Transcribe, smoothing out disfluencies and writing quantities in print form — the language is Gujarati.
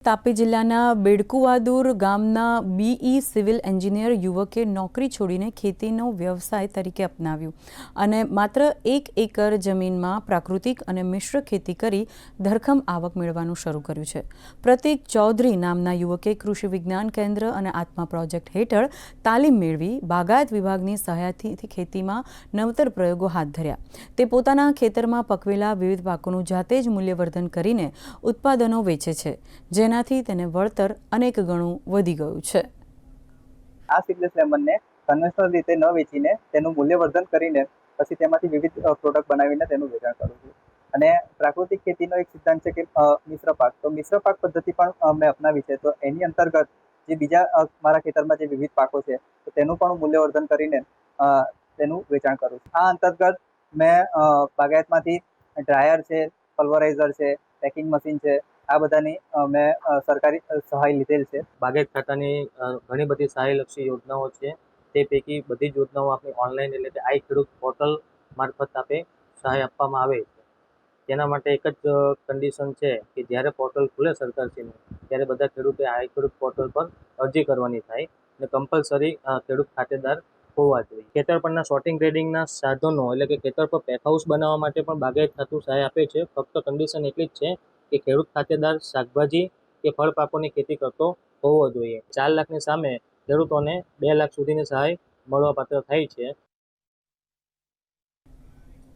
તાપી જિલ્લાના બેડકુવાદુર ગામના બીઈ સિવિલ એન્જિનિયર યુવકે નોકરી છોડીને ખેતીનો વ્યવસાય તરીકે અપનાવ્યું અને માત્ર 1 એકર જમીનમાં પ્રાકૃતિક અને મિશ્ર ખેતી કરી ધરખમ આવક મેળવવાનું શરૂ કર્યું છે। પ્રતીક ચૌધરી નામના યુવકે કૃષિ વિજ્ઞાન કેન્દ્ર અને આત્મા પ્રોજેક્ટ હેઠળ તાલીમ મેળવી બાગાયત વિભાગની સહાયથી ખેતીમાં નવતર પ્રયોગો હાથ ધર્યા। તે પોતાના ખેતરમાં પકવેલા વિવિધ પાકોનું જાતે જ મૂલ્યવર્ધન કરીને ઉત્પાદનો વેચે છે, જેનાથી તેને વળતર અનેક ગણું વધી ગયું છે। આ સીડલેસ લેમનને કન્વેન્શનલ રીતે ન વેચીને તેનું મૂલ્યવર્ધન કરીને પછી તેમાંથી વિવિધ પ્રોડક્ટ બનાવીને તેનું વેચાણ કરું છું। અને પ્રાકૃતિક ખેતીનો એક સિદ્ધાંત છે કે મિશ્ર પાક, તો મિશ્ર પાક પદ્ધતિ પણ મેં અપનાવી છે। તો એની અંતર્ગત જે બીજા મારા ખેતરમાં જે વિવિધ પાકો છે તો તેનું પણ મૂલ્યવર્ધન કરીને તેનું વેચાણ કરું છું। આ અંતર્ગત મેં બાગાયતમાંથી ડ્રાયર છે, પલ્વરાઇઝર છે, પેકિંગ મશીન છે, આ બધાની મેં સરકારી સહાય લીધેલ છે। બાગાયત ખાતાની ઘણી બધી સહાયલક્ષી યોજનાઓ છે, તે પૈકી બધી જ યોજનાઓ આપણે ઓનલાઈન એટલે કે આઈ ખેડૂત પોર્ટલ મારફત આપે સહાય આપવામાં આવે છે। તેના માટે એક જ કન્ડિશન છે કે જ્યારે પોર્ટલ ખુલે સરકારશ્રીનું ત્યારે બધા ખેડૂતે આઈ ખેડૂત પોર્ટલ પર અરજી કરવાની થાય અને કમ્પલસરી ખેડૂત ખાતેદાર હોવા જોઈએ। ખેતર પરના સોર્ટિંગ ગ્રેડિંગના સાધનો એટલે કે ખેતર પર પેક હાઉસ બનાવવા માટે પણ બાગાયત ખાતું સહાય આપે છે। ફક્ત કન્ડિશન એટલી જ છે કે ખેડૂત ખાતેદાર શાકભાજી કે ફળ પાકોની ખેતી કરતો હોવો જોઈએ। 4 લાખની સામે ખેડૂતોને 2 લાખ સુધીની સહાય મળવાપાત્ર થાય છે।